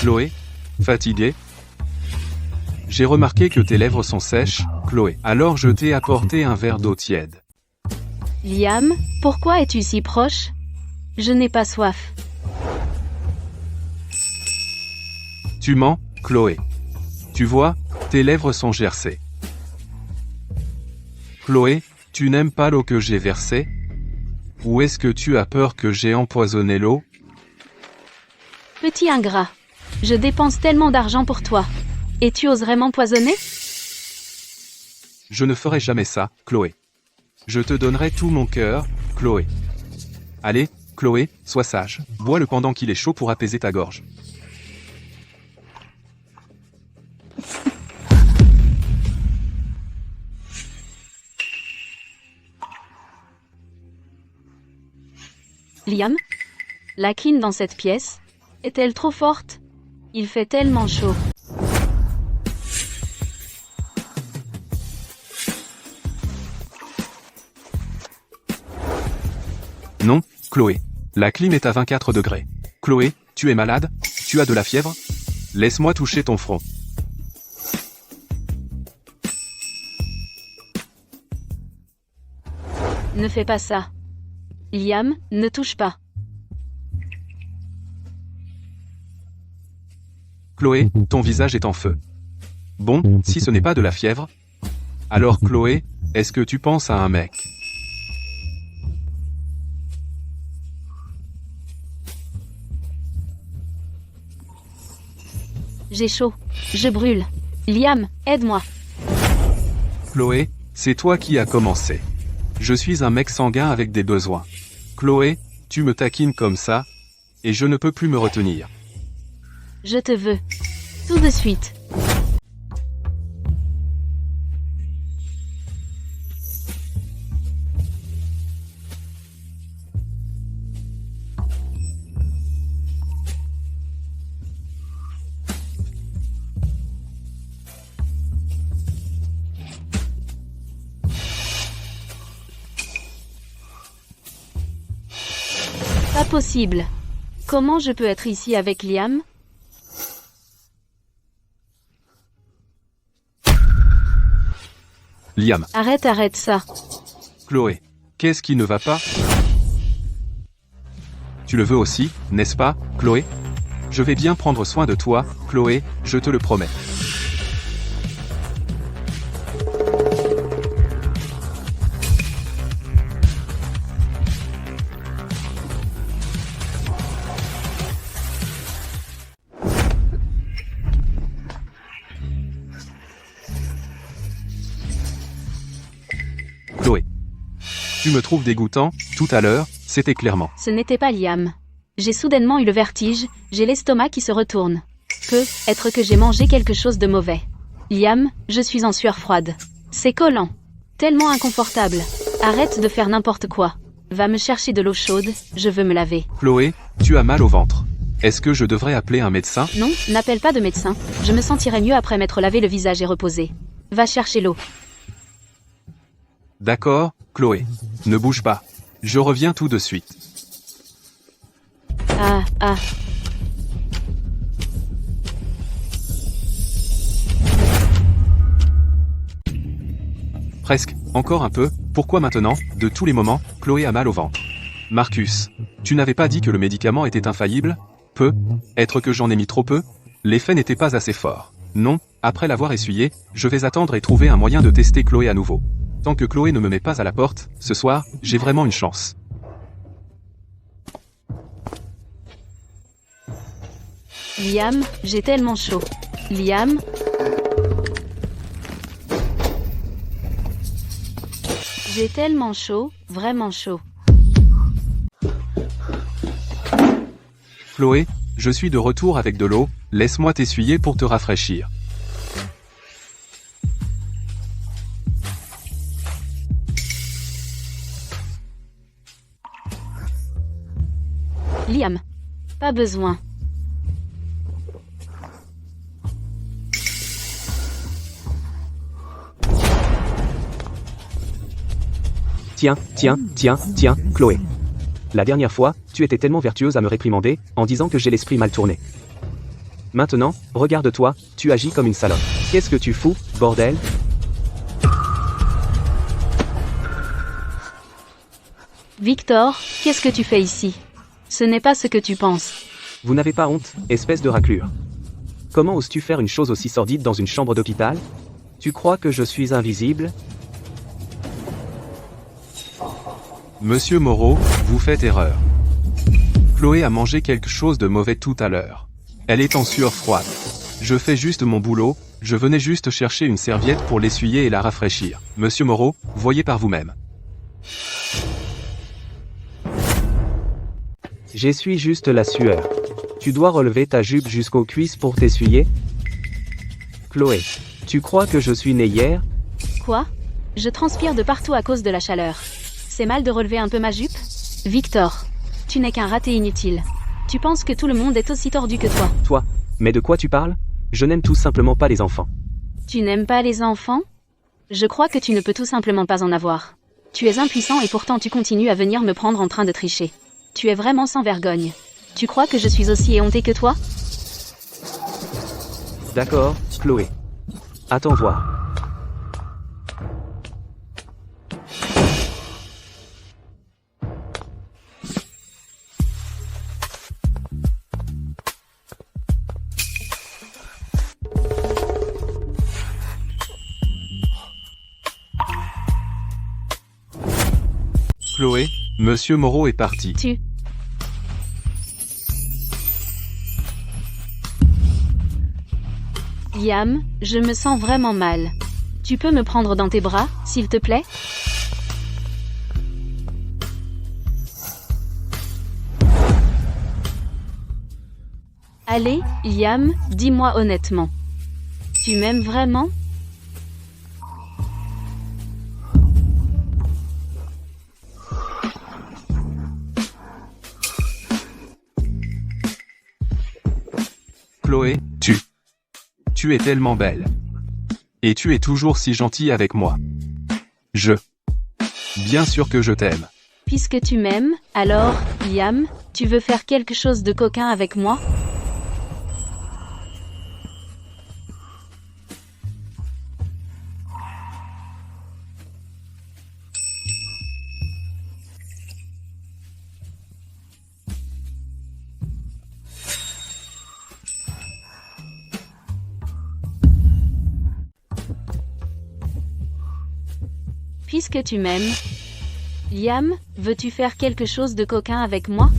Chloé, fatiguée? J'ai remarqué que tes lèvres sont sèches, Chloé. Alors je t'ai apporté un verre d'eau tiède. Liam, pourquoi es-tu si proche? Je n'ai pas soif. Tu mens, Chloé. Tu vois, tes lèvres sont gercées. Chloé, tu n'aimes pas l'eau que j'ai versée? Ou est-ce que tu as peur que j'ai empoisonné l'eau? Petit ingrat. Je dépense tellement d'argent pour toi. Et tu oserais m'empoisonner? Je ne ferai jamais ça, Chloé. Je te donnerai tout mon cœur, Chloé. Allez, Chloé, sois sage. Bois-le pendant qu'il est chaud pour apaiser ta gorge. Liam? La clim dans cette pièce est-elle trop forte? Il fait tellement chaud. Non, Chloé. La clim est à 24 degrés. Chloé, tu es malade? Tu as de la fièvre? Laisse-moi toucher ton front. Ne fais pas ça. Liam, ne touche pas. Chloé, ton visage est en feu. Bon, si ce n'est pas de la fièvre. Alors Chloé, est-ce que tu penses à un mec? J'ai chaud. Je brûle. Liam, aide-moi. Chloé, c'est toi qui as commencé. Je suis un mec sanguin avec des besoins. Chloé, tu me taquines comme ça, et je ne peux plus me retenir. Je te veux. Tout de suite. Pas possible. Comment je peux être ici avec Liam? Liam. Arrête ça. Chloé. Qu'est-ce qui ne va pas? Tu le veux aussi, n'est-ce pas, Chloé? Je vais bien prendre soin de toi, Chloé, je te le promets. Chloé. Tu me trouves dégoûtant, tout à l'heure, c'était clairement. Ce n'était pas Liam. J'ai soudainement eu le vertige, j'ai l'estomac qui se retourne. Peut être que j'ai mangé quelque chose de mauvais. Liam, je suis en sueur froide. C'est collant. Tellement inconfortable. Arrête de faire n'importe quoi. Va me chercher de l'eau chaude, je veux me laver. Chloé, tu as mal au ventre. Est-ce que je devrais appeler un médecin? Non, n'appelle pas de médecin. Je me sentirai mieux après m'être lavé le visage et reposé. Va chercher l'eau. D'accord, Chloé. Ne bouge pas. Je reviens tout de suite. Ah. Presque. Encore un peu. Pourquoi maintenant, de tous les moments, Chloé a mal au ventre? Marcus, tu n'avais pas dit que le médicament était infaillible? Peu? Être que j'en ai mis trop peu? L'effet n'était pas assez fort. Non, après l'avoir essuyé, je vais attendre et trouver un moyen de tester Chloé à nouveau. Tant que Chloé ne me met pas à la porte, ce soir, j'ai vraiment une chance. Liam, j'ai tellement chaud. Liam? J'ai tellement chaud, vraiment chaud. Chloé, je suis de retour avec de l'eau, laisse-moi t'essuyer pour te rafraîchir. Liam. Pas besoin. Tiens, Chloé. La dernière fois, tu étais tellement vertueuse à me réprimander, en disant que j'ai l'esprit mal tourné. Maintenant, regarde-toi, tu agis comme une salope. Qu'est-ce que tu fous, bordel? Victor, qu'est-ce que tu fais ici? Ce n'est pas ce que tu penses. Vous n'avez pas honte, espèce de raclure. Comment oses-tu faire une chose aussi sordide dans une chambre d'hôpital? Tu crois que je suis invisible? Monsieur Moreau, vous faites erreur. Chloé a mangé quelque chose de mauvais tout à l'heure. Elle est en sueur froide. Je fais juste mon boulot, Je venais juste chercher une serviette pour l'essuyer et la rafraîchir. Monsieur Moreau, voyez par vous-même. J'essuie juste la sueur. Tu dois relever ta jupe jusqu'aux cuisses pour t'essuyer? Chloé, tu crois que je suis née hier? Quoi? Je transpire de partout à cause de la chaleur. C'est mal de relever un peu ma jupe? Victor, tu n'es qu'un raté inutile. Tu penses que tout le monde est aussi tordu que toi. Toi, mais de quoi tu parles? Je n'aime tout simplement pas les enfants. Tu n'aimes pas les enfants? Je crois que tu ne peux tout simplement pas en avoir. Tu es impuissant et pourtant tu continues à venir me prendre en train de tricher. Tu es vraiment sans vergogne. Tu crois que je suis aussi éhontée que toi? D'accord, Chloé. Attends voir. Chloé, Monsieur Moreau est parti. Liam, je me sens vraiment mal. Tu peux me prendre dans tes bras, s'il te plaît? Allez, Liam, dis-moi honnêtement. Tu m'aimes vraiment? Chloé, tu es tellement belle. Et tu es toujours si gentille avec moi. Bien sûr que je t'aime. Puisque tu m'aimes, alors, Liam, tu veux faire quelque chose de coquin avec moi? Puisque tu m'aimes, Liam, veux-tu faire quelque chose de coquin avec moi?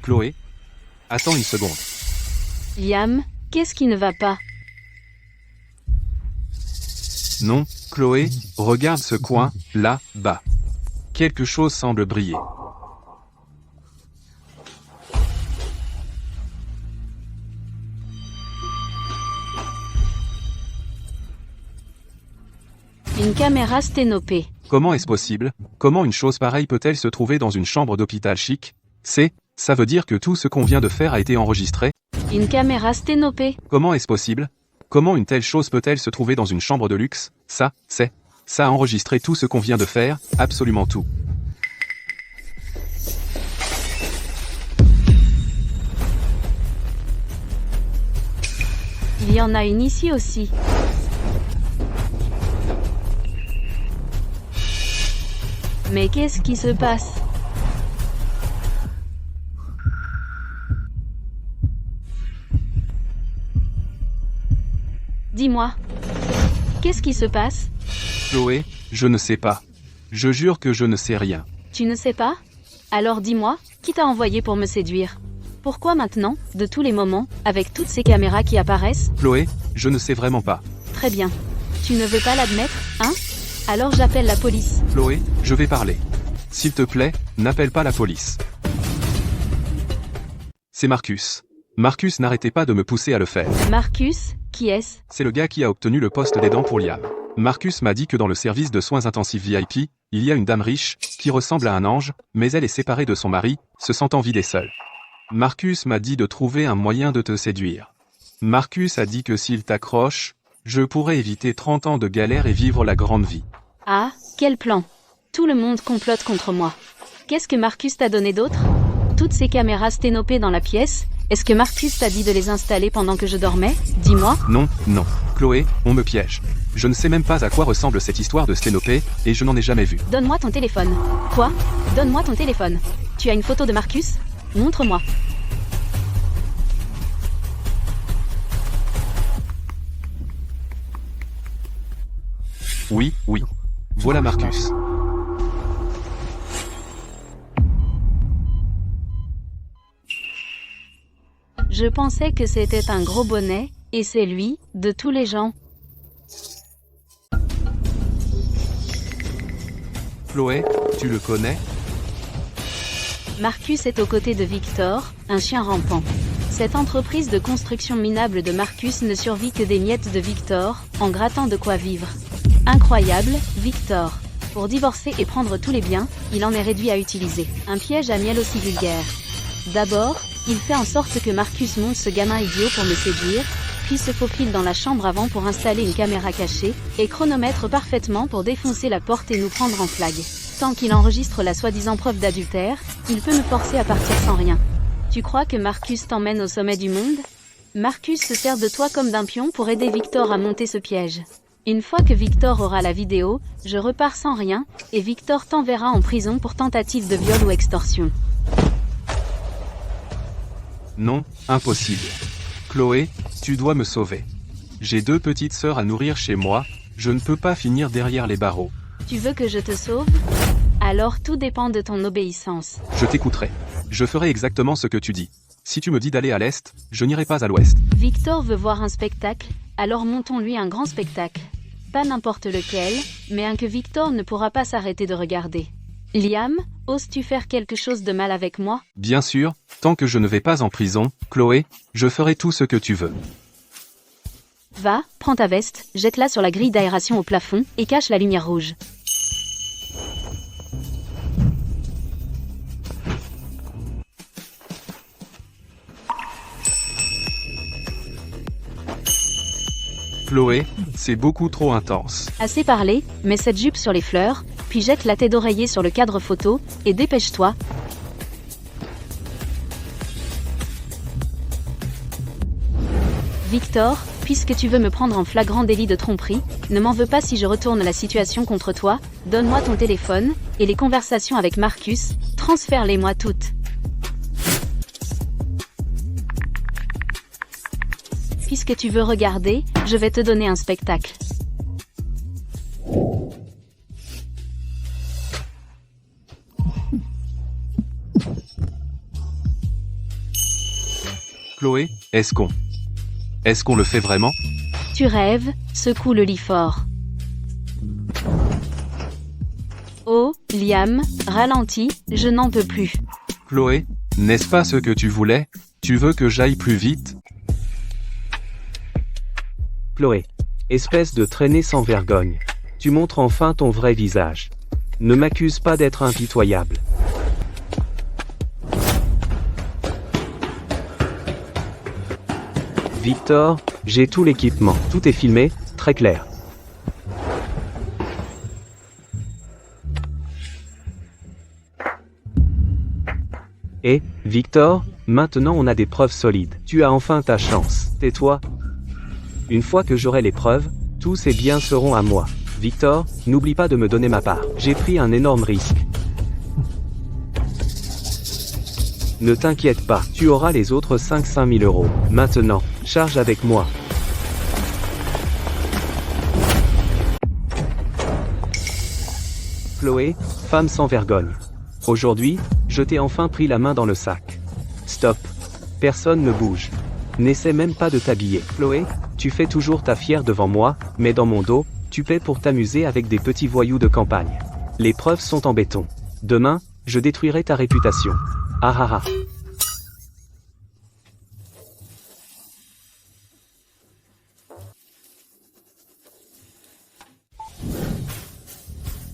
Chloé, attends une seconde. Liam, qu'est-ce qui ne va pas? Non, Chloé, regarde ce coin, là, bas. Quelque chose semble briller. Une caméra sténopée. Comment est-ce possible? Comment une chose pareille peut-elle se trouver dans une chambre d'hôpital chic? Ça veut dire que tout ce qu'on vient de faire a été enregistré? Une caméra sténopée. Comment est-ce possible? Comment une telle chose peut-elle se trouver dans une chambre de luxe? Ça a enregistré tout ce qu'on vient de faire, absolument tout. Il y en a une ici aussi. Mais qu'est-ce qui se passe? Dis-moi. Qu'est-ce qui se passe? Chloé, je ne sais pas. Je jure que je ne sais rien. Tu ne sais pas? Alors dis-moi, qui t'a envoyé pour me séduire? Pourquoi maintenant, de tous les moments, avec toutes ces caméras qui apparaissent? Chloé, je ne sais vraiment pas. Très bien. Tu ne veux pas l'admettre, hein? Alors j'appelle la police. Chloé, je vais parler. S'il te plaît, n'appelle pas la police. C'est Marcus. Marcus n'arrêtait pas de me pousser à le faire. Marcus, qui est-ce? C'est le gars qui a obtenu le poste d'aidant pour Liam. Marcus m'a dit que dans le service de soins intensifs VIP, il y a une dame riche, qui ressemble à un ange, mais elle est séparée de son mari, se sentant vide et seule. Marcus m'a dit de trouver un moyen de te séduire. Marcus a dit que s'il t'accroche, je pourrais éviter 30 ans de galère et vivre la grande vie. Ah, quel plan! Tout le monde complote contre moi. Qu'est-ce que Marcus t'a donné d'autre? Toutes ces caméras sténopées dans la pièce? Est-ce que Marcus t'a dit de les installer pendant que je dormais? Dis-moi. Non, Chloé, on me piège. Je ne sais même pas à quoi ressemble cette histoire de sténopée, et je n'en ai jamais vu. Donne-moi ton téléphone. Quoi? Donne-moi ton téléphone. Tu as une photo de Marcus? Montre-moi. Oui, oui. Voilà Marcus. Je pensais que c'était un gros bonnet, et c'est lui, de tous les gens. Chloé, tu le connais? Marcus est aux côtés de Victor, un chien rampant. Cette entreprise de construction minable de Marcus ne survit que des miettes de Victor, en grattant de quoi vivre. Incroyable, Victor. Pour divorcer et prendre tous les biens, il en est réduit à utiliser un piège à miel aussi vulgaire. D'abord, il fait en sorte que Marcus monte ce gamin idiot pour me séduire, puis se faufile dans la chambre avant pour installer une caméra cachée, et chronomètre parfaitement pour défoncer la porte et nous prendre en flag. Tant qu'il enregistre la soi-disant preuve d'adultère, il peut me forcer à partir sans rien. Tu crois que Marcus t'emmène au sommet du monde? Marcus se sert de toi comme d'un pion pour aider Victor à monter ce piège. Une fois que Victor aura la vidéo, je repars sans rien, et Victor t'enverra en prison pour tentative de viol ou extorsion. Non, impossible. Chloé, tu dois me sauver. J'ai 2 petites sœurs à nourrir chez moi, je ne peux pas finir derrière les barreaux. Tu veux que je te sauve? Alors tout dépend de ton obéissance. Je t'écouterai. Je ferai exactement ce que tu dis. Si tu me dis d'aller à l'est, je n'irai pas à l'ouest. Victor veut voir un spectacle, alors montons-lui un grand spectacle. Pas n'importe lequel, mais un que Victor ne pourra pas s'arrêter de regarder. Liam, oses-tu faire quelque chose de mal avec moi? Bien sûr, tant que je ne vais pas en prison, Chloé, je ferai tout ce que tu veux. Va, prends ta veste, jette-la sur la grille d'aération au plafond, et cache la lumière rouge. Chloé, c'est beaucoup trop intense. Assez parlé, mets cette jupe sur les fleurs, puis jette la tête d'oreiller sur le cadre photo, et dépêche-toi. Victor, puisque tu veux me prendre en flagrant délit de tromperie, ne m'en veux pas si je retourne la situation contre toi, donne-moi ton téléphone, et les conversations avec Marcus, transfère-les-moi toutes. Puisque tu veux regarder, je vais te donner un spectacle. Chloé, est-ce qu'on le fait vraiment? Tu rêves, secoue le lit fort. Oh, Liam, ralentis, je n'en peux plus. Chloé, n'est-ce pas ce que tu voulais? Tu veux que j'aille plus vite? Chloé. Espèce de traînée sans vergogne. Tu montres enfin ton vrai visage. Ne m'accuse pas d'être impitoyable. Victor, j'ai tout l'équipement. Tout est filmé, très clair. Et, Victor, maintenant on a des preuves solides. Tu as enfin ta chance. Tais-toi. Une fois que j'aurai les preuves, tous ces biens seront à moi. Victor, n'oublie pas de me donner ma part. J'ai pris un énorme risque. Ne t'inquiète pas, tu auras les autres 5 000 €. Maintenant, charge avec moi. Chloé, femme sans vergogne. Aujourd'hui, je t'ai enfin pris la main dans le sac. Stop. Personne ne bouge. N'essaie même pas de t'habiller. Chloé, tu fais toujours ta fière devant moi, mais dans mon dos, tu paies pour t'amuser avec des petits voyous de campagne. Les preuves sont en béton. Demain, je détruirai ta réputation. Ah ah ah.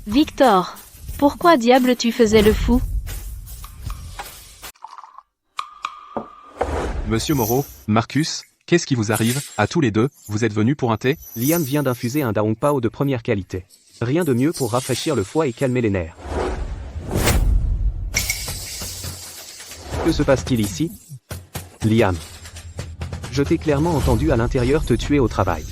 Victor, pourquoi diable tu faisais le fou? Monsieur Moreau, Marcus, qu'est-ce qui vous arrive? À tous les deux, vous êtes venus pour un thé? Liam vient d'infuser un Daong Pao de première qualité. Rien de mieux pour rafraîchir le foie et calmer les nerfs. Que se passe-t-il ici? Liam. Je t'ai clairement entendu à l'intérieur te tuer au travail.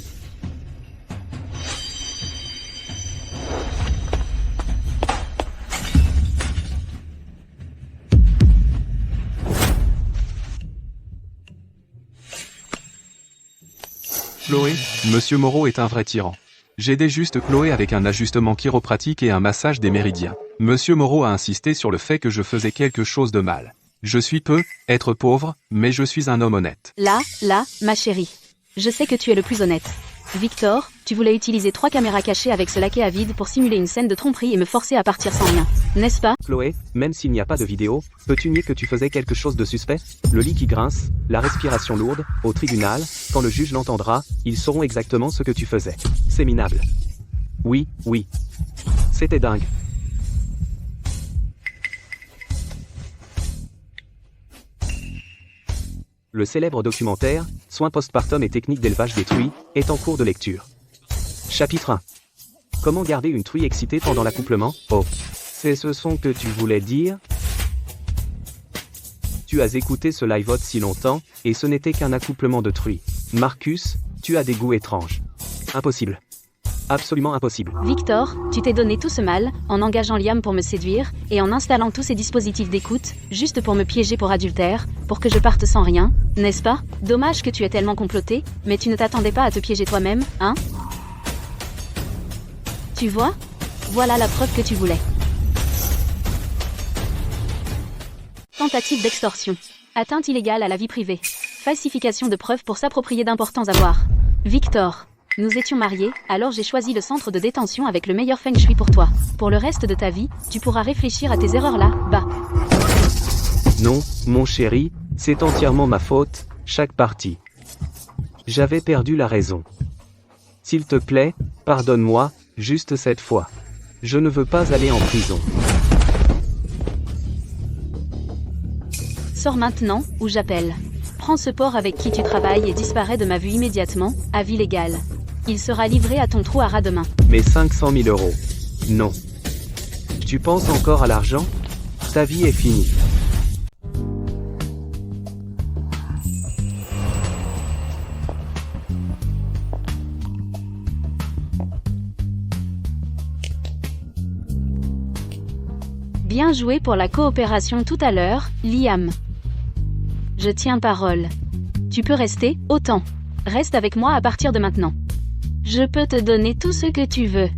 Chloé, Monsieur Moreau est un vrai tyran. J'aidais juste Chloé avec un ajustement chiropratique et un massage des méridiens. Monsieur Moreau a insisté sur le fait que je faisais quelque chose de mal. Je suis être pauvre, mais je suis un homme honnête. Là, ma chérie. Je sais que tu es le plus honnête. Victor, tu voulais utiliser 3 caméras cachées avec ce laquais à vide pour simuler une scène de tromperie et me forcer à partir sans rien. N'est-ce pas? Chloé, même s'il n'y a pas de vidéo, peux-tu nier que tu faisais quelque chose de suspect? Le lit qui grince, la respiration lourde, au tribunal, quand le juge l'entendra, ils sauront exactement ce que tu faisais. C'est minable. Oui. C'était dingue. Le célèbre documentaire « Soins postpartum et techniques d'élevage des truies » est en cours de lecture. Chapitre 1. Comment garder une truie excitée pendant l'accouplement? Oh. C'est ce son que tu voulais dire? Tu as écouté ce live si longtemps, et ce n'était qu'un accouplement de truies. Marcus, tu as des goûts étranges. Impossible. Absolument impossible. Victor, tu t'es donné tout ce mal, en engageant Liam pour me séduire, et en installant tous ces dispositifs d'écoute, juste pour me piéger pour adultère, pour que je parte sans rien, n'est-ce pas? Dommage que tu aies tellement comploté, mais tu ne t'attendais pas à te piéger toi-même, hein? Tu vois? Voilà la preuve que tu voulais. Tentative d'extorsion. Atteinte illégale à la vie privée. Falsification de preuves pour s'approprier d'importants avoirs. Victor. Nous étions mariés, alors j'ai choisi le centre de détention avec le meilleur feng shui pour toi. Pour le reste de ta vie, tu pourras réfléchir à tes erreurs là, bas. Non, mon chéri, c'est entièrement ma faute, chaque partie. J'avais perdu la raison. S'il te plaît, pardonne-moi, juste cette fois. Je ne veux pas aller en prison. Sors maintenant, ou j'appelle. Prends ce porc avec qui tu travailles et disparais de ma vue immédiatement, avis légal. Il sera livré à ton trou à ras demain. Mais 500 000 euros. Non. Tu penses encore à l'argent? Ta vie est finie. Bien joué pour la coopération tout à l'heure, Liam. Je tiens parole. Tu peux rester, autant. Reste avec moi à partir de maintenant. Je peux te donner tout ce que tu veux.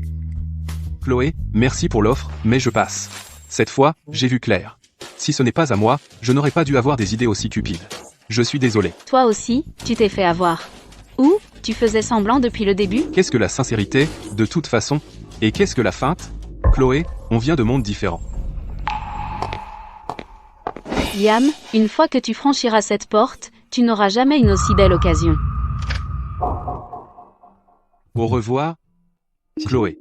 Chloé, merci pour l'offre, mais je passe. Cette fois, j'ai vu clair. Si ce n'est pas à moi, je n'aurais pas dû avoir des idées aussi cupides. Je suis désolé. Toi aussi, tu t'es fait avoir. Ou, tu faisais semblant depuis le début? Qu'est-ce que la sincérité, de toute façon? Et qu'est-ce que la feinte? Chloé, on vient de mondes différents. Liam, une fois que tu franchiras cette porte, tu n'auras jamais une aussi belle occasion. Au revoir, Chloé.